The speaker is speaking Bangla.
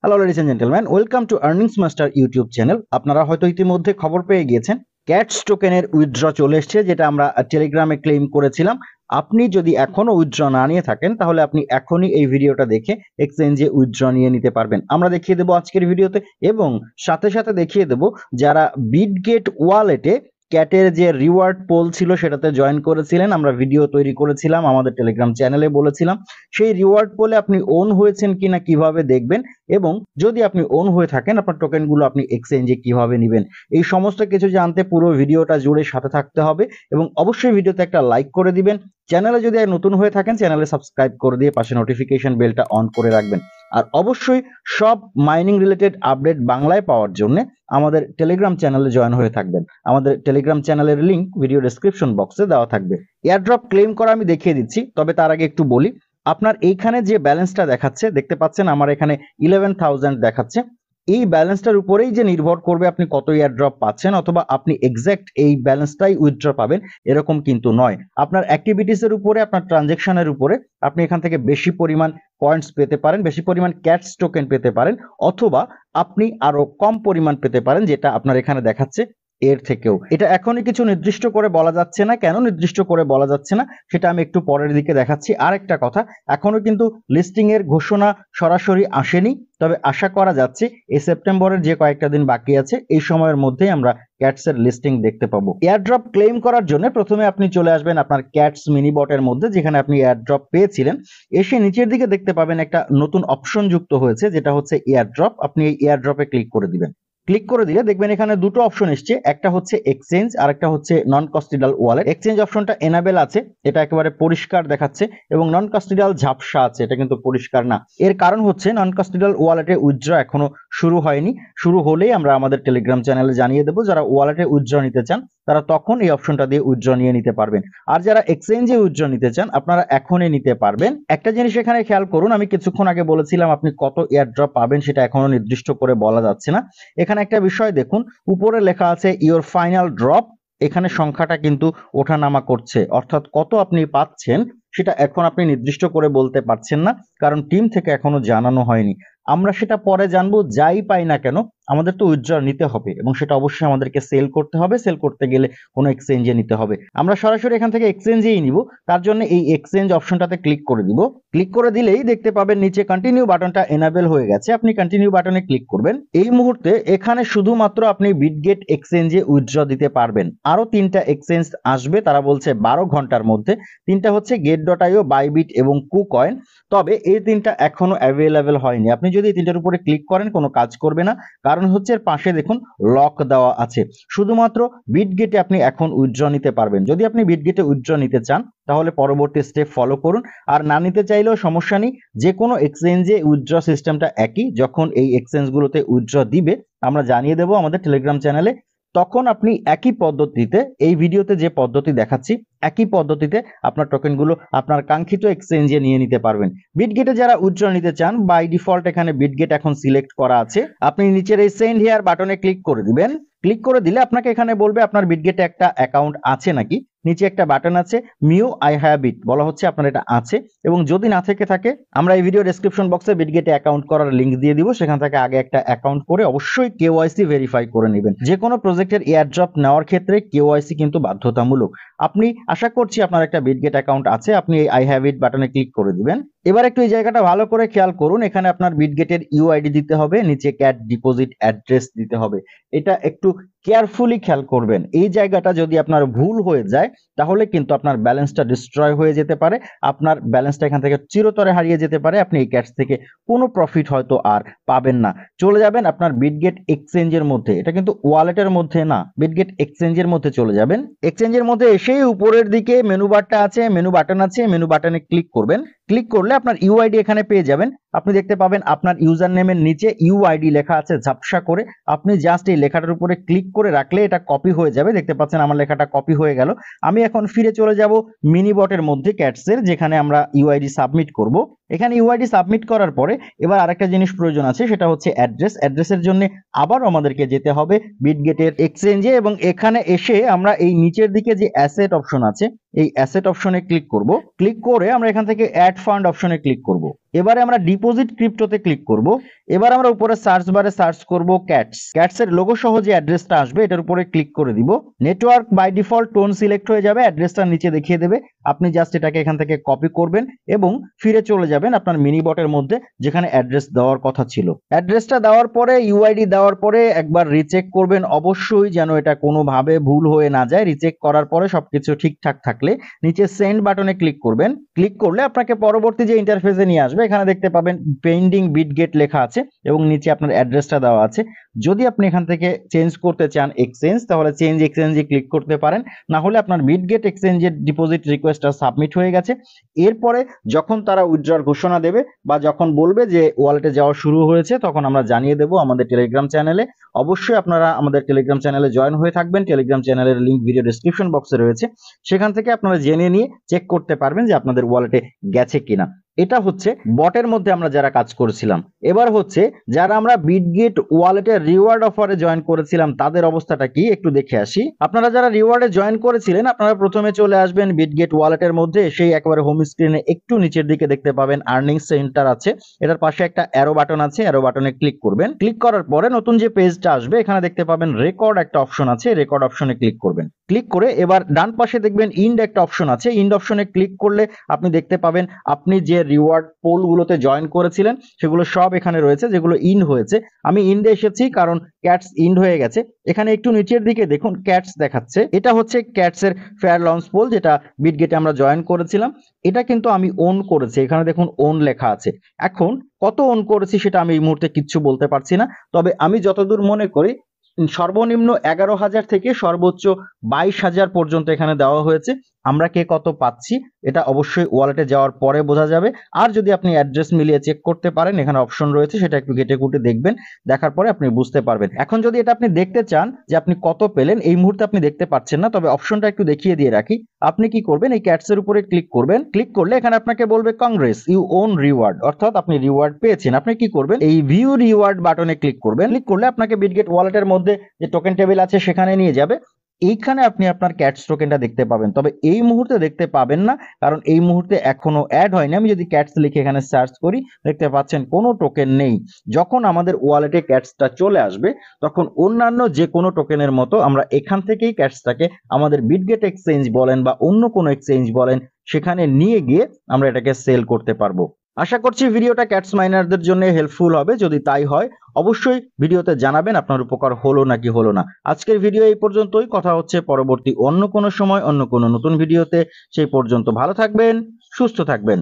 Hello ladies and gentleman, welcome to Earnings Master YouTube channel. আপনারা হয়তো ইতিমধ্যে খবর পেয়ে গিয়েছেন ক্যাটস টোকেনের উইথড্র চলে এসেছে, যেটা আমরা টেলিগ্রামে ক্লেম করেছিলাম। আপনি যদি এখনো উইথড্র না নিয়ে থাকেন তাহলে আপনি এখনই এই ভিডিওটা দেখে এক্সচেঞ্জে উইথড্র নিয়ে নিতে পারবেন। আমরা দেখিয়ে দেবো আজকের ভিডিওতে, এবং সাথে সাথে দেখিয়ে দেবো যারা বিটগেট ওয়ালেটে ক্যাটের যে রিওয়ার্ড পোল ছিল সেটাতে জয়েন করেছিলেন, আমরা ভিডিও তৈরি করেছিলাম, আমাদের টেলিগ্রাম চ্যানেলে বলেছিলাম সেই রিওয়ার্ড পোলে আপনি ওন হয়েছেন কিনা কিভাবে দেখবেন, এবং যদি আপনি ওন হয়ে থাকেন আপনার টোকেনগুলো আপনি এক্সচেঞ্জে কিভাবে নেবেন। এই সমস্ত কিছু জানতে পুরো ভিডিওটা জুড়ে সাথে থাকতে হবে, এবং অবশ্যই ভিডিওতে একটা লাইক করে দিবেন। চ্যানেলে যদি নতুন হয়ে থাকেন চ্যানেলে সাবস্ক্রাইব করে দিয়ে পাশে নোটিফিকেশন বেলটা অন করে রাখবেন। আর অবশ্যই সব মাইনিং রিলেটেড আপডেট বাংলায় পাওয়ার জন্য আমাদের টেলিগ্রাম চ্যানেলে জয়েন হয়ে থাকবেন। আমাদের টেলিগ্রাম চ্যানেলের লিংক ভিডিও ডেসক্রিপশন বক্সে দেওয়া থাকবে। এয়ারড্রপ ক্লেম করা আমি দেখিয়ে দিচ্ছি, তবে তার আগে একটু বলি, আপনার এইখানে যে ব্যালেন্সটা দেখাচ্ছে দেখতে পাচ্ছেন, আমার এখানে 11,000 দেখাচ্ছে। এই ব্যালেন্সটার উপরেই যে নির্ভর করবে আপনি কত এয়ারড্রপ পাচ্ছেন, অথবা আপনি এক্স্যাক্ট এই ব্যালেন্সটাই উইথড্র পাবেন এরকম কিন্তু নয়। আপনার অ্যাক্টিভিটিসের উপরে, আপনার ট্রানজেকশনের উপরে আপনি এখান থেকে বেশি পরিমাণ পয়েন্টস পেতে পারেন, বেশি পরিমাণ ক্যাটস টোকেন পেতে পারেন, অথবা আপনি আরো কম পরিমাণ পেতে পারেন যেটা আপনার এখানে দেখাচ্ছে এর থেকেও। এটা এখনই কিছু নির্দিষ্ট করে বলা যাচ্ছে না। কেন নির্দিষ্ট করে বলা যাচ্ছে না সেটা আমি একটু পরের দিকে দেখাচ্ছি। আর একটা কথা, এখনো কিন্তু লিস্টিং এর ঘোষণা সরাসরি আসেনি, তবে আশা করা যাচ্ছে এই সেপ্টেম্বরের যে কয়েকটা দিন বাকি আছে এই সময়ের মধ্যেই আমরা ক্যাটস এর লিস্টিং দেখতে পাবো। এয়ারড্রপ ক্লেম করার জন্য প্রথমে আপনি চলে আসবেন আপনার ক্যাটস মিনি বটের মধ্যে, যেখানে আপনি এয়ারড্রপ পেয়েছিলেন। এসে নিচের দিকে দেখতে পাবেন একটা নতুন অপশন যুক্ত হয়েছে, যেটা হচ্ছে এয়ারড্রপ। আপনি এই এয়ারড্রপে ক্লিক করে দিবেন। ক্লিক করে দিলে দেখবেন এখানে দুটো অপশন এসছে, একটা হচ্ছে এক্সচেঞ্জ আর একটা হচ্ছে নন কাস্টোডিয়াল ওয়ালেট। এক্সচেঞ্জ অপশনটা এনাবেল আছে, এটা একেবারে পরিষ্কার দেখাচ্ছে, এবং নন কাস্টোডিয়াল ঝাপসা আছে, এটা কিন্তু পরিষ্কার না। এর কারণ হচ্ছে নন কাস্টোডিয়াল ওয়ালেটে উইথড্র এখনো শুরু হয়নি। শুরু হলেই আমরা আমাদের টেলিগ্রাম চ্যানেলে জানিয়ে দেবো। যারা ওয়ালেটে উইথড্র নিতে চান তারা তখন এই অপশনটা দিয়ে উইথড্র নিয়ে নিতে পারবেন, আর যারা এক্সচেঞ্জে উইথড্র নিতে চান আপনারা এখনই নিতে পারবেন। একটা জিনিস এখানে খেয়াল করুন, আমি কিছুক্ষণ আগে বলেছিলাম আপনি কত এয়ারড্রপ পাবেন সেটা এখনো নির্দিষ্ট করে বলা যাচ্ছে না। এখানে একটা বিষয় দেখুন, উপরে লেখা আছে ইওর ফাইনাল ড্রপ। এখানে সংখ্যাটা কিন্তু ওঠানামা করছে, অর্থাৎ কত আপনি পাচ্ছেন সেটা এখন আপনি নির্দিষ্ট করে বলতে পারছেন না, কারণ টিম থেকে এখনো জানানো হয়নি। আমরা সেটা পরে জানবো। যাই পাই না কেন আমাদের তো উইথড্র নিতে হবে, এবং সেটা অবশ্যই আমাদেরকে সেল করতে হবে। সেল করতে গেলে কোনো এক্সচেঞ্জে নিতে হবে। আমরা সরাসরি এখান থেকে এক্সচেঞ্জেই নিব, তার জন্য এই এক্সচেঞ্জ অপশনটাতে ক্লিক করে দিব। ক্লিক করে দিলেই দেখতে পাবেন নিচে কন্টিনিউ বাটনটা এনাবেল হয়ে গেছে, আপনি কন্টিনিউ বাটনে ক্লিক করবেন। এই মুহূর্তে এখানে শুধুমাত্র আপনি বিটগেট এক্সচেঞ্জে উইথড্র দিতে পারবেন। আরো 3টা এক্সচেঞ্জ আসবে, তারা বলছে 12 ঘন্টার মধ্যে। 3টা হচ্ছে get.io, বাইবিট এবং কুকয়েন। তবে এই 3টা এখনো অ্যাভেলেবেল হয়নি। আপনি যদি এই 3টার উপরে ক্লিক করেন কোনো কাজ করবে না, কারণ হচ্ছে এর পাশে দেখুন লক দেওয়া আছে। শুধুমাত্র বিটগেটে আপনি এখন উইথড্র নিতে পারবেন। যদি আপনি বিটগেটে উইথড্র নিতে চান তাহলে পরবর্তী স্টেপ ফলো করুন, আর না নিতে চাইলেও সমস্যা নেই। যে কোনো এক্সচেঞ্জে উইথড্র সিস্টেমটা একই। যখন এই এক্সচেঞ্জগুলোতে উইথড্র দিবে আমরা জানিয়ে দেবো আমাদের টেলিগ্রাম চ্যানেলে, তখন আপনি একই পদ্ধতিতে, এই ভিডিওতে যে পদ্ধতি দেখাচ্ছি একই পদ্ধতিতে আপনার টোকেনগুলো আপনার কাঙ্ক্ষিত এক্সচেঞ্জে নিয়ে নিতে পারবেন। বিটগেটে যারা উইথড্র নিতে চান, বাই ডিফল্ট এখানে বিটগেট এখন সিলেক্ট করা আছে। আপনি নিচের এই সেন্ড হিয়ার বাটনে ক্লিক করে দিবেন। ক্লিক করে দিলে আপনাকে এখানে বলবে আপনার বিটগেটে একটা অ্যাকাউন্ট আছে নাকি। নিচে একটা বাটন আছে মিউ আই হ্যাভ ইট, বলা হচ্ছে আপনার এটা আছে, এবং যদি না থেকে থাকে আমরা এই ভিডিও ডেসক্রিপশন বক্সে বিটগেটে অ্যাকাউন্ট করার লিংক দিয়ে দিব, সেখান থেকে আগে একটা অ্যাকাউন্ট করে অবশ্যই কেওয়াইসি ভেরিফাই করে নেবেন। যে কোনো প্রজেক্টের এয়ারড্রপ নেওয়ার ক্ষেত্রে কেওয়াইসি কিন্তু বাধ্যতামূলক। আপনি, আশা করছি আপনার একটা বিটগেট অ্যাকাউন্ট আছে, আপনি এই আই হ্যাভ ইট বাটনে ক্লিক করে দিবেন। এবার একটু এই জায়গাটা ভালো করে খেয়াল করুন, এখানে আপনার বিটগেটের ইউআইডি দিতে হবে, নিচে ক্যাট ডিপোজিট অ্যাড্রেস দিতে হবে। এটা একটু কেয়ারফুলি খেয়াল করবেন। এই জায়গাটা যদি আপনার ভুল হয়ে যায় তাহলে কিন্তু আপনার ব্যালেন্সটা ডিস্ট্রয় হয়ে যেতে পারে, আপনার ব্যালেন্সটা এখান থেকে চিরতরে হারিয়ে যেতে পারে। আপনি এই ক্যাটস থেকে কোনো প্রফিট হয়তো আর পাবেন না। চলে যাবেন আপনার বিটগেট এক্সচেঞ্জের মধ্যে, এটা কিন্তু ওয়ালেটের মধ্যে না, বিটগেট এক্সচেঞ্জের মধ্যে চলে যাবেন। এক্সচেঞ্জের মধ্যে এসেই উপরের দিকে মেনু বারটা আছে, মেনু বাটন আছে, মেনু বাটনে ক্লিক করবেন। ক্লিক করলে আপনার ইউআইডি এখানে পেয়ে যাবেন। আপনি দেখতে পাবেন আপনার ইউজার নেমের নিচে ইউআইডি লেখা আছে ঝাপসা করে। আপনি জাস্ট এই লেখাটার উপরে ক্লিক করে রাখলে এটা কপি হয়ে যাবে। দেখতে পাচ্ছেন আমার লেখাটা কপি হয়ে গেল। আমি এখন ফিরে চলে যাব মিনি বটের মধ্যে ক্যাটসের, যেখানে আমরা ইউআইডি সাবমিট করব। এখানে ইউআইডি সাবমিট করার পরে এবার আরেকটা জিনিস প্রয়োজন আছে, সেটা হচ্ছে অ্যাড্রেস। অ্যাড্রেসের জন্য আবার আমাদেরকে যেতে হবে বিটগেটের এক্সচেঞ্জে এবং এখানে এসে আমরা এই নিচের দিকে যে অ্যাসেট অপশন আছে এই অ্যাসেট অপশনে ক্লিক করব। ক্লিক করে আমরা এখান থেকে অ্যাড ফান্ড অপশনে ক্লিক করব। এবারে আমরা ডিপোজিট ক্রিপ্টোতে ক্লিক করব। এবার আমরা উপরে সার্চ বারে সার্চ করব ক্যাটস এর লোগো সহ যে অ্যাড্রেসটা আসবে এটার উপরে ক্লিক করে দিব। Network by default tone select হয়ে যাবে, অ্যাড্রেসটা নিচে দেখিয়ে দেবে। আপনি জাস্ট এটাকে এখান থেকে কপি করবেন এবং ফিরে চলে যাবেন আপনার মিনি বটের মধ্যে যেখানে অ্যাড্রেস দেওয়ার কথা ছিল। অ্যাড্রেসটা দেওয়ার পরে ইউআইডি দেওয়ার পরে একবার রিচেক করবেন অবশ্যই, যেন এটা কোনোভাবে ভুল হয়ে না যায়। রিচেক করার পরে সবকিছু ঠিকঠাক থাকলে নিচে সেন্ড বাটনে ক্লিক করবেন। ক্লিক করলে আপনাকে পরবর্তী যে ইন্টারফেসে নিয়ে আসবে এখানে দেখতে পাবেন পেন্ডিং বিটগেট লেখা আছে এবং নিচে আপনার অ্যাড্রেসটা দেওয়া আছে। যদি আপনি এখান থেকে চেঞ্জ করতে চান এক্সচেঞ্জ, তাহলে চেঞ্জ এক্সচেঞ্জে ক্লিক করতে পারেন, না হলে আপনার বিটগেট এক্সচেঞ্জের ডিপোজিট রিকোয়েস্টটা সাবমিট হয়ে গেছে। এরপরে যখন তারা উইথড্রর ঘোষণা দেবে বা যখন বলবে যে ওয়ালেটে যাওয়া শুরু হয়েছে তখন আমরা জানিয়ে দেব আমাদের টেলিগ্রাম চ্যানেলে। অবশ্যই আপনারা আমাদের টেলিগ্রাম চ্যানেলে জয়েন হয়ে থাকবেন। টেলিগ্রাম চ্যানেলের লিংক ভিডিও ডেসক্রিপশন বক্সে রয়েছে, সেখান থেকে আপনারা জেনে নিয়ে চেক করতে পারবেন যে আপনাদের ওয়ালেটে গেছে কিনা। এটা হচ্ছে বটের মধ্যে আমরা যারা কাজ করেছিলাম। এবার হচ্ছে যারা আমরা বিটগেট ওয়ালেটের রিওয়ার্ড অফারে জয়েন করেছিলাম তাদের অবস্থাটা কি একটু দেখে আসি। আপনারা যারা রিওয়ার্ডে জয়েন করেছিলেন আপনারা প্রথমে চলে আসবেন বিটগেট ওয়ালেটের মধ্যে, সেই একেবারে হোম স্ক্রিনে একটু নিচের দিকে দেখতে পাবেন আর্নিং সেন্টার আছে, এটার পাশে একটা অ্যারো বাটন আছে, অ্যারো বাটনে ক্লিক করবেন। ক্লিক করার পরে নতুন যে পেজটা আসবে এখানে দেখতে পাবেন রেকর্ড একটা অপশন আছে, রেকর্ড অপশনে ক্লিক করবেন। ক্লিক করে এবার ডান পাশে দেখবেন ইন্ড একটা অপশন আছে, ইন্ড অপশনে ক্লিক করলে আপনি দেখতে পাবেন আপনি যে রিওয়ার্ড পোলগুলোতে জয়েন করেছিলেন সেগুলো সব এখানে রয়েছে, যেগুলো ইন্ড হয়েছে। আমি ইন্ডে এসেছি কারণ ক্যাটস ইন্ড হয়ে গেছে। এখানে একটু নিচের দিকে দেখুন ক্যাটস দেখাচ্ছে, এটা হচ্ছে ক্যাটস এর ফেয়ার লঞ্চ পোল যেটা বিটগেটে আমরা জয়েন করেছিলাম। এটা কিন্তু আমি ওন করেছি, এখানে দেখুন ওন লেখা আছে। এখন কত ওন করেছি সেটা আমি এই মুহূর্তে কিচ্ছু বলতে পারছি না, তবে আমি যতদূর মনে করি সর্বনিম্ন 11,000 থেকে সর্বোচ্চ 22,000 পর্যন্ত এখানে দেওয়া হয়েছে। আমরা কে কত পাচ্ছি এটা অবশ্যই ওয়ালেটে যাওয়ার পরে বোঝা যাবে। আর যদি আপনি অ্যাড্রেস মিলিয়ে চেক করতে পারেন এখানে অপশন রয়েছে, সেটা একটু ঘেটে ঘুটে দেখবেন, দেখার পরে আপনি বুঝতে পারবেন। এখন যদি এটা আপনি দেখতে চান যে আপনি কত পেলেন, এই মুহূর্তে আপনি দেখতে পাচ্ছেন না, তবে অপশনটা একটু দেখিয়ে দিয়ে রাখি। আপনি কি করবেন, এই ক্যাটসের উপরে ক্লিক করবেন। ক্লিক করলে এখানে আপনাকে বলবে কংগ্রেস ইউ ওন রিওয়ার্ড, অর্থাৎ আপনি রিওয়ার্ড পেয়েছেন। আপনি কি করবেন, এই ভিউ রিওয়ার্ড বাটনে ক্লিক করবেন। ক্লিক করলে আপনাকে বিটগেট ওয়ালেটের মধ্যে যে টোকেন টেবিল আছে সেখানে নিয়ে যাবে। এইখানে আপনি আপনার ক্যাটস টোকেনটা দেখতে পাবেন, তবে এই মুহূর্তে দেখতে পাবেন না কারণ এই মুহূর্তে এখনো অ্যাড হয়নি। আমি যদি ক্যাটস লিখে এখানে সার্চ করি দেখতে পাচ্ছেন কোনো টোকেন নেই। যখন আমাদের ওয়ালেটে ক্যাটসটা চলে আসবে তখন অন্যান্য যে কোনো টোকেনের মতো আমরা এখান থেকেই ক্যাটসটাকে আমাদের বিটগেট এক্সচেঞ্জ বলেন বা অন্য কোনো এক্সচেঞ্জ বলেন সেখানে নিয়ে গিয়ে আমরা এটাকে সেল করতে পারবো। আশা করছি ভিডিওটা ক্যাটস মাইনারদের জন্য হেল্পফুল হবে। যদি তাই হয় অবশ্যই ভিডিওতে জানাবেন আপনার উপকার হলো নাকি হলো না। আজকের ভিডিও এই পর্যন্তই, কথা হচ্ছে পরবর্তী অন্য কোনো সময় অন্য কোনো নতুন ভিডিওতে। সেই পর্যন্ত ভালো থাকবেন, সুস্থ থাকবেন।